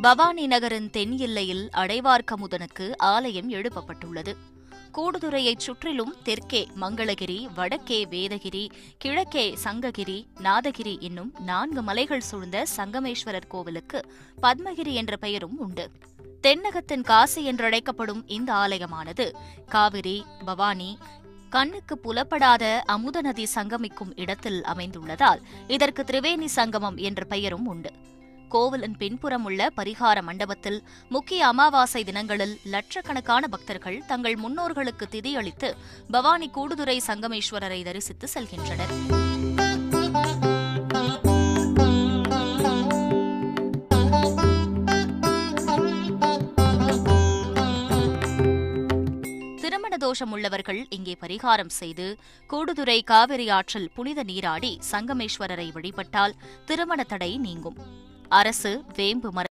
பவானி நகரின் தென் எல்லையில் அடைவார்க்கமுதனுக்கு ஆலயம் எழுப்பப்பட்டுள்ளது. கூடுதுறையைச் சுற்றிலும் தெற்கே மங்களகிரி, வடக்கே வேதகிரி, கிழக்கே சங்ககிரி, நாதகிரி என்னும் 4 மலைகள் சூழ்ந்த சங்கமேஸ்வரர் கோவிலுக்கு பத்மகிரி என்ற பெயரும் உண்டு. தென்னகத்தின் காசி என்றழைக்கப்படும் இந்த ஆலயமானது காவிரி, பவானி, கண்ணுக்கு புலப்படாத அமுத நதி சங்கமிக்கும் இடத்தில் அமைந்துள்ளதால் இதற்கு திரிவேணி சங்கமம் என்ற பெயரும் உண்டு. கோவிலின் பின்புறம் உள்ள பரிகார மண்டபத்தில் முக்கிய அமாவாசை தினங்களில் லட்சக்கணக்கான பக்தர்கள் தங்கள் முன்னோர்களுக்கு திதியளித்து பவானி கூடுதுறை சங்கமேஸ்வரரை தரிசித்து செல்கின்றனர். திருமண தோஷம் உள்ளவர்கள் இங்கே பரிகாரம் செய்து கூடுதுறை காவிரி ஆற்றில் புனித நீராடி சங்கமேஸ்வரரை வழிபட்டால் திருமண தடை நீங்கும். அரசு வேம்பு மர